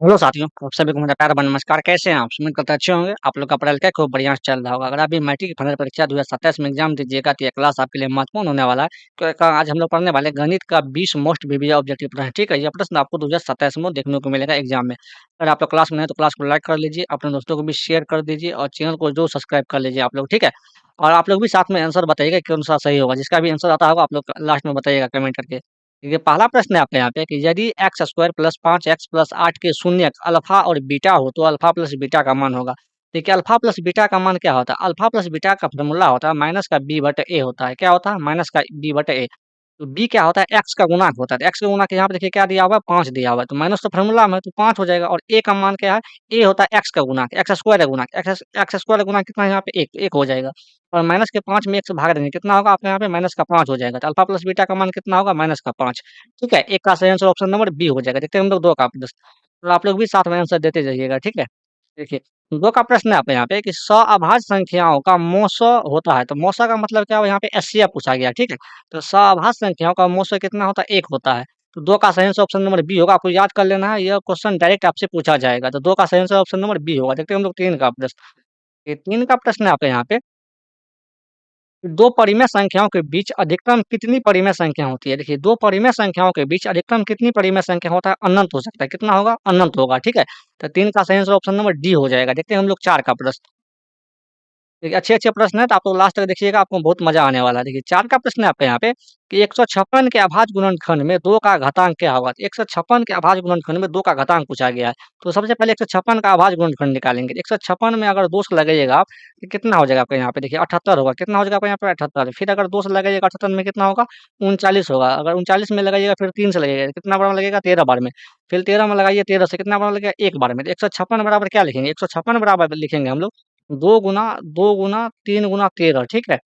Hello साथियों, आप सभी को मेरा प्यार भरा नमस्कार। कैसे हैं आप? उम्मीद करते हैं अच्छे होंगे। आप लोग का पढ़ाई लिखाई खूब बढ़िया चल रहा होगा। अगर आप भी मैट्रिक फाइनल परीक्षा 2027 में एग्जाम दीजिएगा तो ये क्लास आपके लिए महत्वपूर्ण होने वाला है। क्योंकि आज हम लोग पढ़ने वाले हैं गणित का 20 मोस्ट वीवीआई ऑब्जेक्टिव प्रश्न। ठीक है, ये प्रश्न आपको 2027 में देखने को मिलेगा एग्जाम में। अगर आप लोग क्लास में हैं तो क्लास को लाइक कर लीजिए, अपने दोस्तों को भी शेयर कर दीजिए और चैनल को जरूर सब्सक्राइब कर लीजिए आप लोग। ठीक है, और आप लोग भी साथ में आंसर बताइएगा कौन सा सही होगा। जिसका भी आंसर आता होगा आप लोग लास्ट में बताइएगा कमेंट करके। ये पहला प्रश्न है आपके यहाँ पे कि यदि x square plus 5x plus 8 के शून्य अल्फा और बीटा हो तो अल्फा प्लस बीटा का मान होगा। देखिए अल्फा प्लस बीटा का मान क्या होता है? अल्फा प्लस बीटा का फॉर्मूला होता है माइनस का बी बटे ए होता है। क्या होता है? माइनस का बी बटे ए। तो बी क्या होता है? एक्स का गुणांक होता है। एक्स का गुणांक यहाँ पे देखिए क्या दिया हुआ है? 5 दिया हुआ है। तो माइनस तो फॉर्मूला में है तो 5 हो जाएगा। और ए का मान क्या है? ए होता है एक्स का गुणांक, एक्स स्क्वायर का गुणांक। एक्स स्क्वायर का गुणांक कितना है यहाँ पे? 1, 1 हो जाएगा। और माइनस के 5 में 1 से भाग देंगे, कितना होगा आपके यहाँ पे? माइनस का 5 हो जाएगा। तो अल्फा प्लस बीटा का मान कितना होगा? माइनस का 5। ठीक है, एक का सही आंसर ऑप्शन नंबर बी हो जाएगा। देखते हैं हम लोग 2 का प्रश्न। तो आप लोग भी साथ में आंसर देते जाइएगा। ठीक है, देखिए 2 का प्रश्न है आपके यहाँ पे कि सअभाज्य संख्याओं का मौसा होता है। तो मौसा का मतलब क्या हुआ? यहाँ पे एससीएफ पूछा गया। ठीक है, तो सअभाज्य संख्याओं का मौसा कितना होता है? 1 होता है। तो 2 का सही आंसर ऑप्शन नंबर बी होगा। आपको याद कर लेना है, यह क्वेश्चन डायरेक्ट आपसे पूछा जाएगा। तो 2 का सही आंसर ऑप्शन नंबर बी होगा। देखते हैं हम लोग 3 का प्रश्न। ये 3 का प्रश्न है आपके यहाँ पे, 2 परिमेय संख्याओं के बीच अधिकतम कितनी परिमेय संख्या होती है? देखिए 2 परिमेय संख्याओं के बीच अधिकतम कितनी परिमेय संख्या होता है? अनंत हो सकता है। कितना होगा? अनंत होगा। ठीक है, तो 3 का सही आंसर ऑप्शन नंबर डी हो जाएगा। देखते हैं हम लोग 4 का प्रश्न। देखिए अच्छे-अच्छे प्रश्न हैं तो आप लोग लास्ट तक देखिएगा, आपको बहुत मज़ा आने वाला है। देखिए 4 का प्रश्न है आपके यहाँ पे कि 156 के अभाज्य गुणनखंड में 2 का घातांक क्या होगा? 156 के अभाज्य गुणनखंड में 2 का घातांक पूछा गया है। तो सबसे पहले 156 का अभाज्य गुणनखंड निकालेंगे। 156 में अगर 2 से लगाइएगा आप, तो कितना हो जाएगा आपके यहाँ पे? देखिए 78 होगा। कितना हो जाएगा आपके यहाँ पे? 78। फिर अगर 2 से लगाइएगा 78 में कितना होगा? 39 होगा। अगर 39 में लगाइएगा फिर 3 से लगेगा, कितना बार में लगेगा? 13 बार में। फिर 13 में लगाइए 13 से कितना बार में लगेगा? 1 बार में। तो 156 बराबर क्या लिखेंगे? 156 बराबर लिखेंगे हम लोग 2 गुना 3 गुना 13। ठीक है?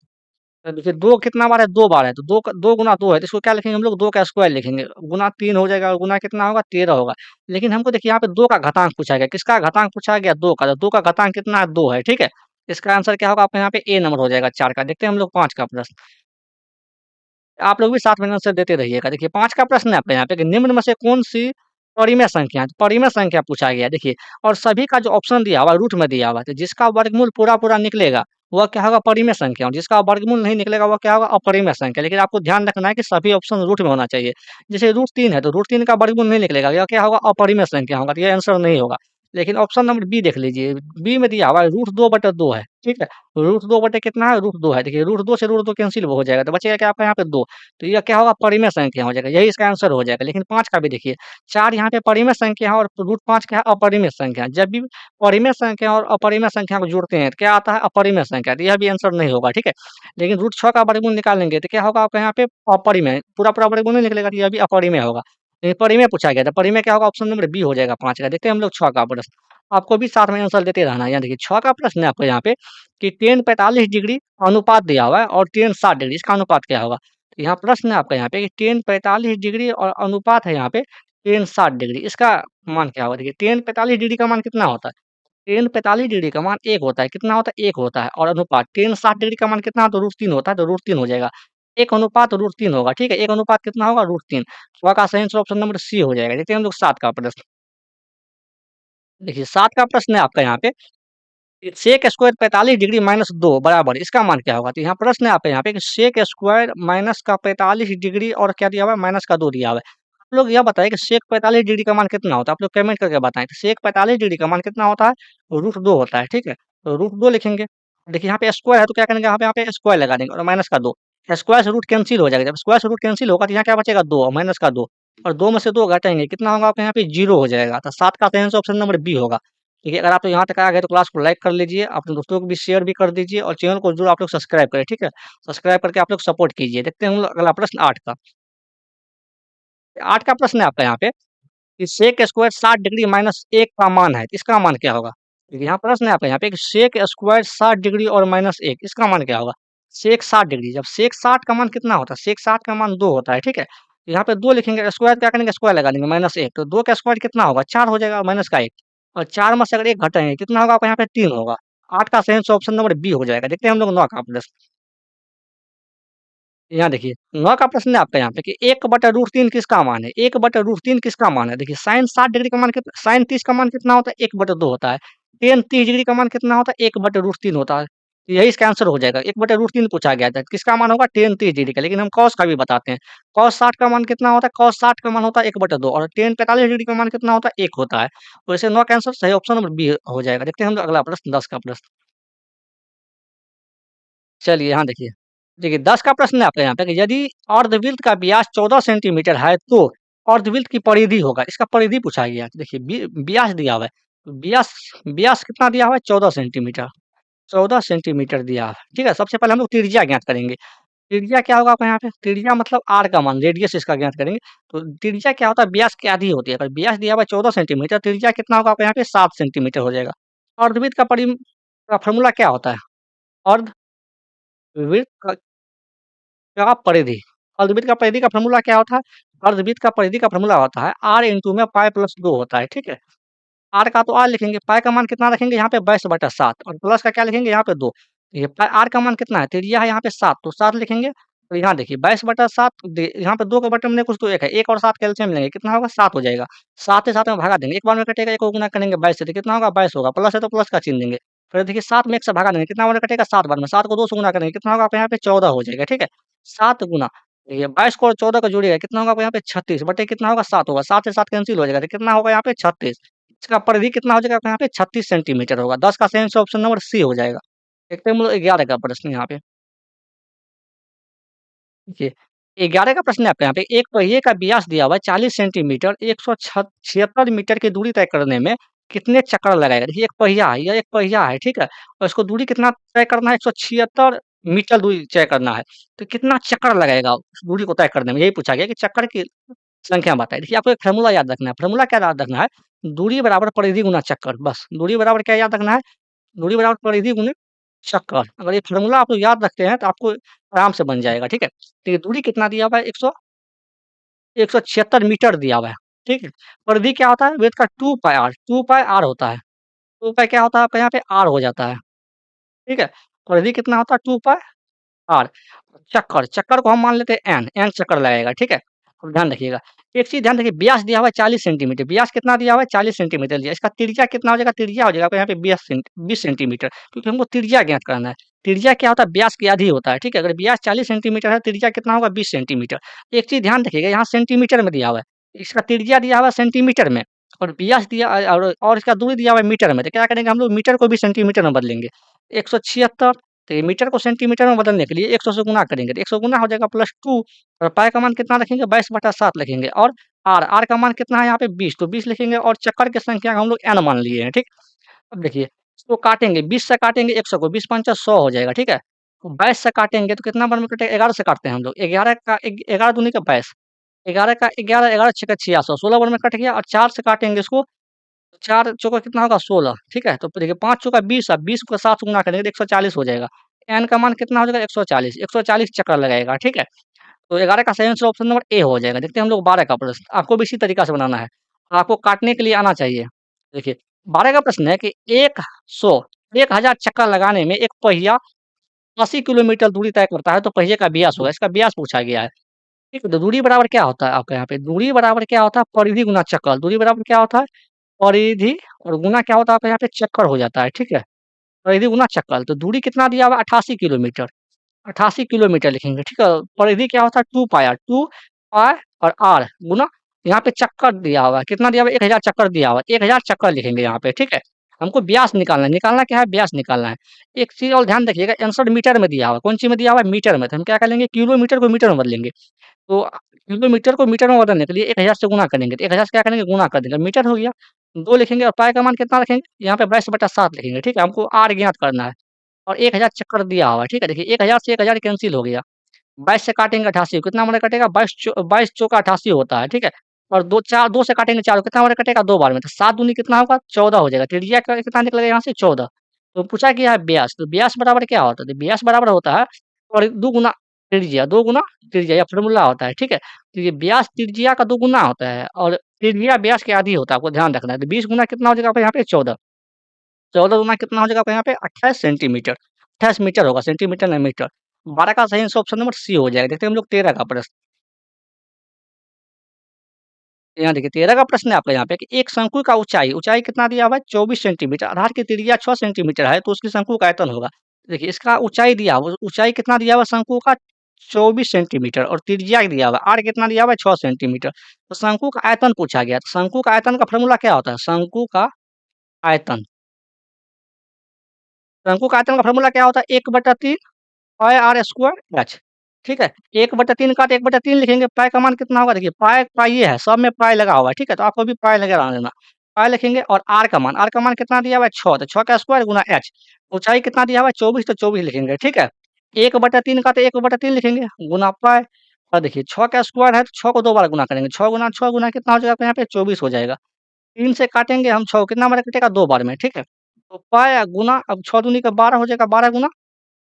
तो देखिए 2 कितना बार है? 2 बार है। तो 2 गुना 2 है तो इसको क्या लिखेंगे हम लोग? 2 का स्क्वायर लिखेंगे। गुना 3 हो जाएगा और गुना कितना होगा? 13 होगा। लेकिन हमको देखिए यहाँ पे 2 का घातांक पूछा गया। किसका घातांक पूछा गया? 2 का। तो 2 का घातांक कितना है? 2 है। ठीक है? इसका आंसर क्या होगा आपके यहाँ पे? ए नंबर हो जाएगा 4 का। देखते हैं हम लोग 5 का प्रश्न। आप लोग भी साथ में आंसर देते रहिएगा। देखिए 5 का प्रश्न है आपके यहाँ पे कि निम्न में से कौन-सी परिमेय संख्या है? तो परिमेय संख्या पूछा गया है देखिए, और सभी का जो ऑप्शन दिया हुआ है रूट में दिया हुआ है, तो जिसका वर्गमूल पूरा-पूरा निकलेगा, वह क्या होगा? परिमेय संख्या, और जिसका वर्गमूल नहीं निकलेगा वह क्या होगा? अपरिमेय संख्या। लेकिन आपको ध्यान रखना है कि सभी ऑप्शन रूट में होना चाहिए। जैसे रूट 3 है तो रूट 3 का वर्गमूल नहीं निकलेगा, यह क्या होगा? अपरिमेय संख्या होगा, तो ये आंसर नहीं होगा। लेकिन ऑप्शन नंबर बी देख लीजिए, बी में दिया हुआ है रूट 2 बटे 2 है, ठीक है? रूट 2 बटे कितना है? रूट 2 है। देखिए रूट 2 से रूट 2 कैंसिल हो जाएगा, तो बचेगा क्या आपका यहाँ पे? 2। तो यह क्या होगा? परिमेय संख्या हो जाएगा, यही इसका आंसर हो जाएगा। लेकिन 5 का भी देखिए, 4 यहाँ पे परिमेय संख्या है और रूट 5 क्या है? अपरिमेय संख्या है। जब भी परिमेय संख्या और अपरिमेय संख्या को जोड़ते हैं, तो क्या आता है? अपरिमेय संख्या, तो यह भी आंसर नहीं होगा, ठीक है? लेकिन रूट 6 का वर्गमूल निकालेंगे, तो क्या होगा आपका यहाँ पे? अपरिमेय, पूरा-पूरा वर्गमूल नहीं निकलेगा, तो यह भी अपरिमेय होगा। लेकिन परिमेय पूछा गया था, परिमेय क्या होगा? ऑप्शन नंबर बी हो जाएगा 5 का। देखते हैं हम लोग 6 का प्रश्न। आपको भी साथ में आंसर देते रहना है। यहाँ देखिए 6 का प्रश्न है आपको यहाँ पे कि tan 45 डिग्री अनुपात दिया हुआ है और tan 60 डिग्री, इसका अनुपात क्या होगा? तो यहाँ प्रश्न है आपका यहाँ पे कि tan 45 डिग्री और अनुपात है यहाँ पे tan 60 डिग्री, इसका मान क्या होगा? देखिए tan 45 डिग्री का मान कितना होता है? tan 45 डिग्री का मान 1 होता है। कितना होता है? 1 होता है। और अनुपात tan 60 डिग्री का मान कितना होता है? √3 होता है, तो √3 हो जाएगा। 1 अनुपात √3 होगा, ठीक है? 1 अनुपात कितना होगा? √3। तो का सही आंसर ऑप्शन नंबर सी हो जाएगा। देखते हैं हम लोग 7 का प्रश्न। देखिए 7 का प्रश्न है आपका यहाँ पे, सेक स्क्वायर 45 डिग्री माइनस 2 बराबर इसका मान क्या होगा? तो यहाँ प्रश्न है आपके यहाँ पे कि सेक स्क्वायर माइनस का 45 डिग्री और क्या दिया हुआ है? माइनस का 2 दिया हुआ है। आप लोग यह बताइए कि सेक 45 डिग्री का मान कितना होता है? आप लोग कमेंट करके बताएं। तो सेक 45 डिग्री का मान कितना होता है? √2 होता है, ठीक है? तो √2 लिखेंगे। देखिए यहाँ पे स्क्वायर है तो क्या करेंगे? यहाँ पे स्क्वायर लगा देंगे और माइनस का 2। स्क्वायर से रूट कैंसिल हो जाएगा। जब स्क्वायर से रूट कैंसिल होगा तो यहाँ क्या बचेगा? 2 और माइनस का 2, और 2 में से 2 घटाएंगे, कितना होगा आपके यहाँ पे? 0 हो जाएगा। तो 7 का सही आंसर ऑप्शन नंबर बी होगा। देखिए, अगर आप लोग यहाँ तक आ गए तो क्लास को लाइक कर लीजिए, अपने दोस्तों को भी शेयर भी कर दीजिए और चैनल को ज़रूर आप लोग सब्सक्राइब करें, ठीक है? सब्सक्राइब करके आप लोग सपोर्ट कीजिए। देखते हैं हम लोग अगला प्रश्न 8 का। 8 का प्रश्न है आपका यहाँ पे कि सेक स्क्वायर 60 डिग्री माइनस 1 का मान है, इसका मान क्या होगा? देखिए, यहाँ प्रश्न है आपका यहाँ पे कि सेक स्क्वायर 60 डिग्री और माइनस 1 इसका मान क्या होगा? सेक 60 डिग्री, जब सेक 60 का मान कितना होता है? सेक 60 का मान 2 होता है, ठीक है? तो यहाँ पे 2 लिखेंगे, स्क्वायर क्या करेंगे? स्क्वायर लगा देंगे, माइनस 1, तो 2 का स्क्वायर कितना होगा? 4 हो जाएगा, माइनस का 1, और 4 में से अगर 1 घटाएँगे, कितना होगा आपका यहाँ पे? 3 होगा। 8 का सही आंसर ऑप्शन नंबर बी हो जाएगा। देखते हैं हम लोग 9 का प्रश्न। यहाँ देखिए 9 का प्रश्न है आपका यहाँ पे कि 1/√3 किसका मान है? 1/√3 किसका मान है? देखिए साइन 60 डिग्री का मान कितना, साइन 30 का मान कितना होता है? 1/2 होता है। टेन 30 डिग्री का मान कितना होता है? 1/√3 होता है। तो यही इसका आंसर हो जाएगा। 1/√3 पूछा गया था। किसका मान होगा? टेन 30 डिग्री का। लेकिन हम कॉस का भी बताते हैं। कॉस 60 का मान कितना होता है? कॉस 60 का मान होता है 1/2 और टेन 45 डिग्री का मान कितना होता है? 1 होता है। तो ऐसे 9 का आंसर सही ऑप्शन नंबर बी हो जाएगा। देखते हैं हम अगला प्रश्न 10 का प्रश्न। चलिए यहाँ देखिए। देखिए 10 का प्रश्न है आपके यहाँ पे कि यदि अर्धवृत्त का व्यास 14 सेंटीमीटर है तो अर्धवृत्त की परिधि होगा। इसका परिधि पूछा गया है। देखिए व्यास दिया हुआ है। तो व्यास व्यास कितना दिया हुआ है? 14 सेंटीमीटर। 14 सेंटीमीटर दिया है। ठीक है? सबसे पहले हम लोग त्रिज्या ज्ञात करेंगे। त्रिज्या क्या होगा आपके यहाँ पे? त्रिज्या मतलब आर का मान, रेडियस इसका ज्ञात करेंगे। तो त्रिज्या क्या होता है? व्यास की आधी होती है। अगर व्यास दिया हुआ है 14 सेंटीमीटर, त्रिज्या कितना होगा आपके यहाँ पे? 7 सेंटीमीटर हो जाएगा। अर्धवृत्त का फ़ॉर्मूला क्या होता है? अर्धवृत्त का परिधि। अर्धवृत्त का परिधि का फ़ॉर्मूला क्या होता है? अर्धवृत्त का परिधि का फ़ॉर्मूला होता है r इंटू में पाई प्लस 2 होता है, ठीक है? r का तो r लिखेंगे, पाई का मान कितना रखेंगे यहाँ पे 22/7 और प्लस का क्या लिखेंगे यहाँ पे 2। ये पाई r का मान कितना है? त्रिज्या है यहाँ पे 7 तो 7 लिखेंगे। तो यहाँ देखिए 22/7 यहाँ पे 2 के बटे में कुछ तो 1 है, 1 और 7 का एलसीएम लेंगे, कितना होगा? 7 हो जाएगा। 7 से 7 में भगा देंगे, एक बार में कटेगा, 1 को गुना करेंगे 22 से, तो कितना होगा? 22 होगा। प्लस है तो प्लस का चिन्ह देंगे। फिर देखिए 7 में 1 से भगा देंगे, कितना बार कटेगा? 7 बार में। 7 को 2 से गुना करेंगे, कितना होगा? आपके यहाँ पे 14 हो जाएगा, ठीक है? 7 गुना ये 22 को और 14 को जोड़िएगा, कितना होगा आपको यहाँ पे? 36 बटे कितना होगा? 7 होगा। 7 से 7 कैंसिल हो जाएगा, तो कितना होगा यहाँ पे? 36। इसका परिधि कितना हो जाएगा आपके यहाँ पे? 36 सेंटीमीटर होगा। 10 का सही आंसर ऑप्शन नंबर सी हो जाएगा। देखते हैं हम लोग 11 का प्रश्न यहाँ पे। देखिए 11 का प्रश्न है आपके यहाँ पे, एक पहिए का व्यास दिया हुआ है 40 सेंटीमीटर, 176 मीटर की दूरी तय करने में कितने चक्कर लगाएगा? देखिए एक पहिया है, यह एक पहिया है, ठीक है? और इसको दूरी कितना तय करना है? 176 मीटर दूरी तय करना है। तो कितना चक्कर लगेगा उस दूरी को तय करने में? यही पूछा गया कि चक्कर की संख्या बताइए। देखिए आपको एक फ़ॉर्मूला याद रखना है। फ़ॉर्मूला क्या याद रखना है? दूरी बराबर परिधि गुना चक्कर, बस। दूरी बराबर क्या याद रखना है? दूरी बराबर परिधि गुने चक्कर। अगर ये फ़ॉर्मूला आप लोग याद रखते हैं तो आपको आराम से बन जाएगा, ठीक है? देखिए दूरी कितना दिया हुआ है? 176 मीटर दिया हुआ है, ठीक है? परिधि क्या होता है? वृत्त का 2 पाई r, 2 पाई r होता है। 2 पाई क्या होता है? आपका यहाँ पे r हो जाता है, ठीक है? परिधि कितना होता है? 2 पाई r। चक्कर, चक्कर को हम मान लेते हैं n, n चक्कर लगेगा, ठीक है? अब ध्यान रखिएगा। एक चीज़ ध्यान रखिए, व्यास दिया हुआ है 40 सेंटीमीटर, व्यास कितना दिया हुआ है? 40 सेंटीमीटर दिया। इसका त्रिज्या कितना हो जाएगा? त्रिज्या हो जाएगा आपका यहाँ पे 20 सेंटीमीटर, क्योंकि हमको त्रिज्या ज्ञात करना है। त्रिज्या क्या होता है? व्यास की आधी होता है, ठीक है? अगर व्यास 40 सेंटीमीटर है, त्रिज्या कितना होगा? 20 सेंटीमीटर। एक चीज़ ध्यान रखिएगा, यहाँ सेंटीमीटर में दिया हुआ है, इसका त्रिज्या दिया हुआ है सेंटीमीटर में और व्यास दिया और इसका दूरी दिया हुआ है मीटर में, तो क्या करेंगे हम लोग? मीटर को भी सेंटीमीटर में बदलेंगे। 176, तो ये मीटर को सेंटीमीटर में बदलने के लिए 100 से गुना करेंगे, तो 100 गुना हो जाएगा +2 और पाई का मान कितना रखेंगे? 22/7 लिखेंगे और r का मान कितना है यहाँ पे? 20, तो 20 लिखेंगे और चक्कर की संख्या का हम लोग n मान लिए हैं, ठीक? अब देखिए इसको काटेंगे, 20 से काटेंगे 100 को, 20 पंचा 100 हो जाएगा, ठीक है? तो 22 से काटेंगे तो कितना बार में कटेगा? 11 से काटते हैं हम लोग, 11 का 11 दूनी का 22, 11 का 11, 11 छक्का 66, 16 बार में कट गया और 4 से काटेंगे इसको, 4 चौका कितना होगा? 16, ठीक है? तो देखिए 5 चौका 20 और 20 को 7 से गुना करेंगे तो 140 हो जाएगा। n का मान कितना हो जाएगा? 140, 140 चक्कर लगाएगा, ठीक है? तो 11 का सही आंसर ऑप्शन नंबर ए हो जाएगा। देखते हैं हम लोग 12 का प्रश्न, आपको भी इसी तरीका से बनाना है। आपको काटने के लिए आना चाहिए। देखिए 12 का प्रश्न है कि 1000 चक्कर लगाने में एक पहिया 80 किलोमीटर दूरी तय करता है तो पहिए का व्यास होगा, इसका व्यास पूछा गया है। ठीक है? तो दूरी बराबर क्या होता है आपके यहाँ पे? दूरी बराबर क्या होता है? परिधि गुना चक्कर। दूरी बराबर क्या होता है? परिधि और गुना क्या होता है आपके यहाँ पे? चक्कर हो जाता है, ठीक है? परिधि गुना चक्कर, तो दूरी कितना दिया हुआ है? 88 किलोमीटर। 88 किलोमीटर लिखेंगे, ठीक है? परिधि क्या होता है? 2 पाई r, 2 पाई और r गुना यहाँ पे चक्कर दिया हुआ है, कितना दिया हुआ है? 1000 चक्कर दिया हुआ है, 1000 चक्कर लिखेंगे यहाँ पे, ठीक है? हमको व्यास निकालना है, निकालना क्या है? व्यास निकालना है। एक चीज़ और ध्यान रखिएगा, आंसर मीटर में दिया हुआ है, कौन चीज़ में दिया हुआ है? मीटर में, तो हम क्या कर लेंगे? किलोमीटर को मीटर में बदलेंगे। तो किलोमीटर को मीटर में बदलने के लिए 1000 से गुना करेंगे, तो 1000 से क्या करेंगे? गुना कर देंगे, मीटर हो गया। 2 लिखेंगे और पाई का मान कितना रखेंगे? यहाँ पे 22/7 लिखेंगे, ठीक है? हमको r ज्ञात करना है और 1000 चक्कर दिया हुआ है, ठीक है? देखिए 1000 से 1000 कैंसल हो गया। 22 से काटेंगे 88, कितना हमारा कटेगा? 22 चौका 88 होता है, ठीक है? और 2 से काटेंगे 4, कितना हमारा कटेगा? 2 बार में, तो 7 दूनी कितना होगा? 14 हो जाएगा। त्रिज्या का कितना निकलेगा यहाँ से? 14। तो पूछा गया है व्यास, तो व्यास बराबर क्या होता है? तो व्यास बराबर होता है और 2 गुना त्रिज्या, 2 गुना त्रिज्या, यह फ़ॉर्मूला होता है, ठीक है? तो ये व्यास त्रिज्या का 2 गुना होता है और त्रिज्या व्यास के आधी होता है, आपको ध्यान रखना है। तो 20 गुना कितना हो जाएगा आपका यहाँ पे? 14। 14 गुना कितना हो जाएगा आपका यहाँ पे? 28 सेंटीमीटर, 28 मीटर होगा, सेंटीमीटर नहीं मीटर। 12 का सही आंसर ऑप्शन नंबर सी हो जाएगा। देखते हैं हम लोग 13 का प्रश्न। यहाँ देखिए 13 का प्रश्न है आपका यहाँ पे कि एक शंकु का ऊंचाई कितना दिया हुआ है 24 सेंटीमीटर, आधार की त्रिज्या 6 सेंटीमीटर है तो उसकी शंकु का आयतन होगा। देखिए इसका ऊंचाई दिया हुआ, ऊंचाई कितना दिया हुआ है शंकु का 24 सेंटीमीटर और त्रिज्या दिया हुआ है, आर कितना दिया हुआ है 6 सेंटीमीटर। तो शंकु का आयतन पूछा गया, तो शंकु का आयतन का फॉर्मूला क्या होता है? शंकु का आयतन, शंकु का आयतन का फॉर्मूला क्या होता है? 1/3 पाई आर स्क्वायर एच। ठीक है, 1/3 का तो 1/3 लिखेंगे, पाई का मान कितना होगा? देखिए पाई पाई ये है, सब में पाई लगा हुआ है, ठीक है, तो आपको भी पाई लगा देना। पाई लिखेंगे और आर का मान कितना दिया हुआ है 6, तो 6 का स्क्वायर गुना एच। ऊंचाई कितना दिया हुआ है 24, तो 24 लिखेंगे, ठीक है। 1/3 का तो 1/3 लिखेंगे गुना पाई, और देखिए 6 का स्क्वायर है तो 6 को 2 बार गुना करेंगे, 6 गुना 6 गुना कितना हो जाएगा? आपके यहाँ पे 24 हो जाएगा। 3 से काटेंगे हम 6 कितना बार कटेगा? 2 बार में, ठीक है। तो पाई गुना, अब 6 दूनी का 12 हो जाएगा, 12 गुना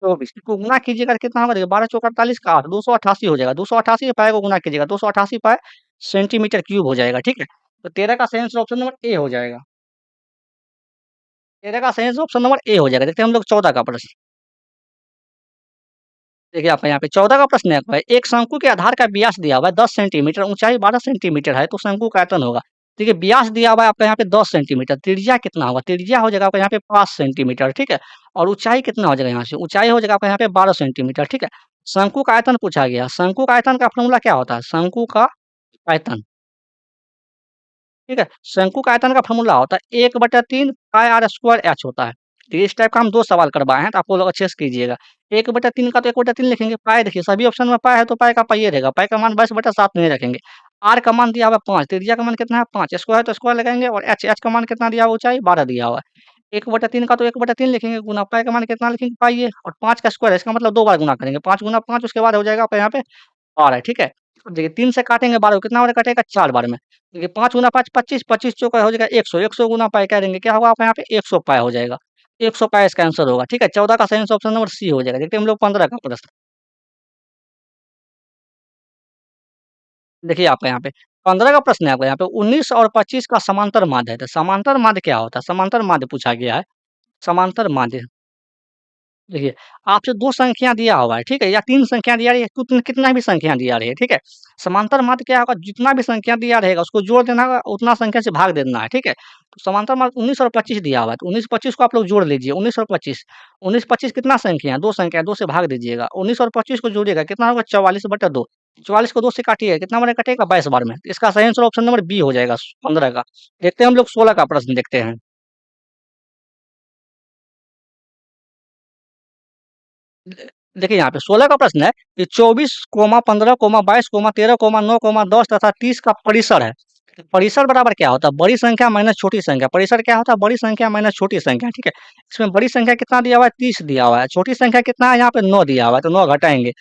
24 को गुना कीजिएगा तो कितना होगा? देखिए 12 चौक 48 का 8, 288 हो जाएगा। 288 पाई को गुना कीजिएगा, 288 पाई सेंटीमीटर क्यूब हो जाएगा, ठीक है। तो 13 का सही आंसर ऑप्शन नंबर ए हो जाएगा। 13 का सही आंसर ऑप्शन नंबर ए हो जाएगा। देखते हैं हम लोग 14 का प्रश्न। देखिए आपका यहाँ पे 14 का प्रश्न है आपका, एक शंकु के आधार का व्यास दिया हुआ है 10 सेंटीमीटर, ऊंचाई 12 सेंटीमीटर है तो शंकु का आयतन होगा। देखिए व्यास दिया हुआ है आपका यहाँ पे 10 सेंटीमीटर, त्रिज्या कितना होगा? त्रिज्या हो जाएगा आपका यहाँ पे 5 सेंटीमीटर, ठीक है। और ऊंचाई कितना हो जाएगा? यहाँ से ऊंचाई हो जाएगा आपका यहाँ पे 12 सेंटीमीटर, ठीक है। शंकु का आयतन पूछा गया, शंकु का आयतन का फॉर्मूला क्या होता है? शंकु का आयतन, ठीक है। शंकु का आयतन का फॉर्मूला होता है 1/3 पाई आर स्क्वायर एच होता है। तो इस टाइप का हम 2 सवाल करवाए हैं, तो आप वो लोग अच्छे से कीजिएगा। 1/3 का तो 1/3 लिखेंगे, पाई देखिए सभी ऑप्शन में पाई है तो पाई का पाई रहेगा, पाई का मान 22/7 नहीं रखेंगे। आर का मान दिया हुआ है 5, त्रिज्या का मान कितना है 5, स्क्वायर है तो स्क्वायर लगाएंगे, और एच एच का मान कितना दिया हुआ है? ऊंचाई 12 दिया हुआ है। 1/3 का तो 1/3 लिखेंगे, गुना पाई का मान कितना लिखेंगे? पाई है, और 5 का स्क्वायर है, इसका मतलब 2 बार गुना करेंगे, 5 गुना 5 उसके बाद हो जाएगा आपका यहाँ पे 12, ठीक है। देखिए 3 से काटेंगे 12 को, कितना बार कटेगा? 4 बार में। देखिए 5 गुना 5 25, 25 चौका हो जाएगा 100, 100 गुना पाई करेंगे, क्या होगा आपका यहाँ पे? 100 पाई हो जाएगा। 100 पाई इसका आंसर होगा, ठीक है। 14 का सही आंसर ऑप्शन नंबर सी हो जाएगा। देखते हैं हम लोग 15 का प्रश्न। देखिए आपका यहाँ पे 15 का प्रश्न है आपका यहाँ पे, 19 और 25 का समांतर माध्य है। तो समांतर माध्य क्या होता है? समांतर माध्य पूछा गया है। समांतर माध्य, देखिए, आपसे 2 संख्या दिया हुआ है, ठीक है? या 3 संख्या दिया रही है, कितना भी संख्या दिया रही है, ठीक है? समांतर माध्य क्या होगा? जितना भी संख्या दिया रहेगा उसको जोड़ देना होगा, उतना संख्या से भाग देना है, ठीक है? तो समांतर माध्य 19 और 25 दिया हुआ है, तो 19-25 को आप लोग जोड़ लीजिए, 19 और 25। 19-25 कितना संख्या है? 2 संख्या है, 2 से भाग दीजिएगा। 19 और 25 को जोड़िएगा, कितना होगा? 44/2। 44 को 2 से काटिए, कितना बार कटेगा? 22 बार में। तो इसका सही आंसर ऑप्शन नंबर बी हो जाएगा 15 का। देखते हैं हम लोग 16 का प्रश्न देखते हैं। दे देखिए यहाँ पे 16 का प्रश्न है कि 24, 15, 22, 13, 9, 10 तथा 30 का परिसर है। तो परिसर बराबर क्या होता है? बड़ी संख्या माइनस छोटी संख्या। परिसर क्या होता है? बड़ी संख्या माइनस छोटी संख्या, ठीक है। इसमें बड़ी संख्या कितना दिया हुआ है? 30 दिया हुआ है। छोटी संख्या कितना है? यहाँ पे 9 दिया हुआ है, तो 9 घटाएँगे।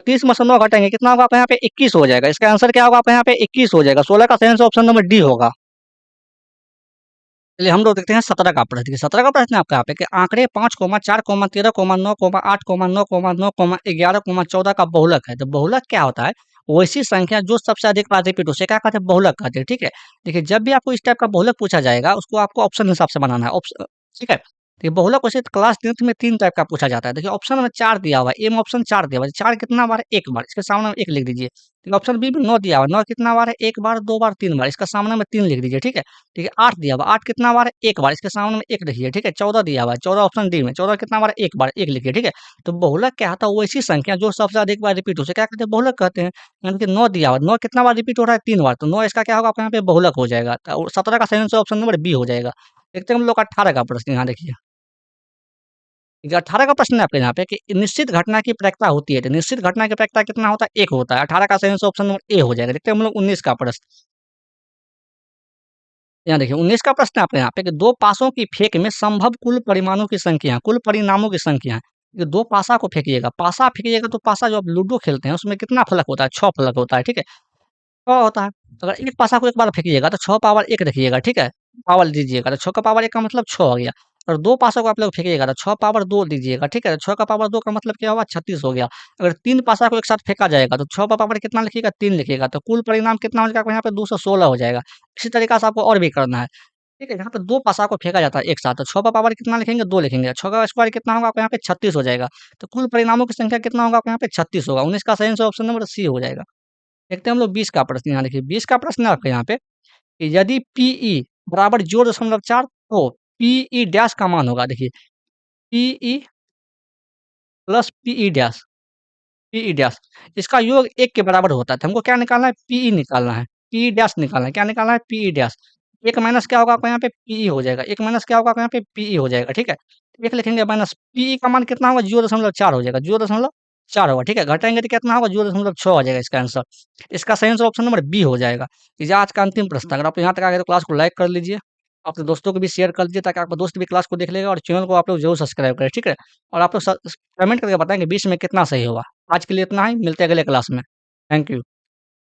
30 में से 9 घटाएँगे, कितना होगा आपका यहाँ पे? 21 हो जाएगा। इसका आंसर क्या होगा आपका यहाँ पे? 21 हो जाएगा। 16 का सही आंसर ऑप्शन नंबर डी होगा। चलिए हम लोग देखते हैं 17 का प्रश्न। देखिए 17 का प्रश्न है आपका यहाँ पे कि आंकड़े 5, 4, 13, 9, 8, 9, 9, 11, 14 का बहुलक है। तो बहुलक क्या होता है? वैसी संख्या जो सबसे अधिक बार रिपीट हो, उसे क्या कहते हैं? बहुलक कहते हैं, ठीक है। देखिए जब भी आपको इस टाइप का बहुलक पूछा जाएगा, उसको आपको ऑप्शन हिसाब से बनाना है। ठीक है। तो ये बहुलक वैसे क्लास 10th में 3 टाइप का पूछा जाता है। देखिए ऑप्शन में 4 दिया हुआ है, ए में ऑप्शन 4 दिया हुआ है। 4 कितना बार है? 1 बार। इसके सामने में 1 लिख दीजिए। ठीक है, ऑप्शन बी में 9 दिया हुआ है। 9 कितना बार है? 1 बार, 2 बार, 3 बार। इसका सामने में 3 लिख दीजिए, ठीक है। ठीक है, 8 दिया हुआ है। 8 कितना बार है? 1 बार। इसके सामने में 1 लिखिए, ठीक है। 14 दिया हुआ है। 14 ऑप्शन डी में। 14 कितना बार है? 1 बार। 1 लिखिए, ठीक है। तो बहुलक क्या होता है? वो ऐसी संख्या जो सबसे अधिक बार रिपीट हो, उसे क्या कहते हैं? बहुलक कहते हैं। यानी कि 9 दिया हुआ है। 9 कितना बार रिपीट हो रहा है? 3 बार। तो 9 इसका क्या होगा? आपके यहाँ पे बहुलक हो जाएगा। तो 17 का सही आंसर ऑप्शन नंबर बी हो जाएगा। देखते हैं हम लोग 18 का प्रश्न यहाँ देखिए। ये 18 का प्रश्न है आपके यहाँ पे कि निश्चित घटना की प्रायिकता होती है। तो निश्चित घटना की प्रायिकता कितना होता है? 1 होता है। 18 का सही आंसर ऑप्शन नंबर ए हो जाएगा। देखते हैं हम लोग 19 का प्रश्न। यहाँ देखिए 19 का प्रश्न है आपके यहाँ पे कि 2 पासों की फेंक में संभव कुल परिमाणों की संख्या, कुल परिणामों की संख्या है। ये 2 पासा को फेंकिएगा, पासा फेंकिएगा तो पासा जो आप लूडो खेलते हैं उसमें कितना फलक होता है? 6 फलक होता है, ठीक है। 6 होता है। तो अगर एक पासा को एक बार फेंकिएगा तो 6 पावर 1 रखिएगा, ठीक है। पावर दीजिएगा तो 6 का पावर 1 का मतलब 6 हो गया। और 2 पासों को आप लोग फेंकिएगा तो 6 पावर 2 दीजिएगा, ठीक है। तो 6 का पावर 2 का मतलब क्या होगा? 36 हो गया। अगर 3 पासा को एक साथ फेंका जाएगा तो 6 का पावर कितना लिखिएगा? 3 लिखिएगा। तो कुल परिणाम कितना हो जाएगा? यहाँ पे 216 हो जाएगा। इसी तरीका से आपको और भी करना है। ठीक है? यहाँ पे 2 पासा को फेंका जाता है एक साथ, तो 6 का पावर कितना लिखेंगे? 2 लिखेंगे, 6 का स्क्वायर कितना होगा? आपको यहाँ पे 36 हो जाएगा। तो कुल परिणामों की संख्या कितना होगा? आपको यहाँ पे 36 होगा। 19 का सही आंसर ऑप्शन नंबर सी हो जाएगा। देखते हैं हम लोग 20 का प्रश्न, यहाँ देखिए 20 का प्रश्न है आपके यहाँ पे कि यदि पीई बराबर 0.4 तो पीई डैश का मान होगा। देखिए PE plus PE dash, PE dash इसका योग 1 के बराबर होता है। तो हमको क्या निकालना है? पीई निकालना है, पीई डैश निकालना है। क्या निकालना है? PE dash. 1 माइनस क्या होगा आपको यहाँ पे? पीई हो जाएगा। 1 माइनस क्या होगा आपको यहाँ पे? पीई हो जाएगा, ठीक है? 1 लिखेंगे माइनस पीई का मान कितना होगा? 0.4 हो जाएगा, 0.4 होगा, ठीक है? घटाएँगे तो कितना होगा? 0.6 आ जाएगा इसका आंसर। इसका सही आंसर ऑप्शन नंबर बी हो जाएगा। ये आज का अंतिम प्रश्न था। अगर आप यहाँ तक आ गए तो क्लास को लाइक कर लीजिए, अपने दोस्तों को भी शेयर कर दीजिए ताकि आपका दोस्त भी क्लास को देख लेगा, और चैनल को आप लोग ज़रूर सब्सक्राइब करें, ठीक है? और आप लोग स कमेंट करके बताएँ कि 20 में कितना सही होगा। आज के लिए इतना ही, मिलते हैं अगले क्लास में। Thank you.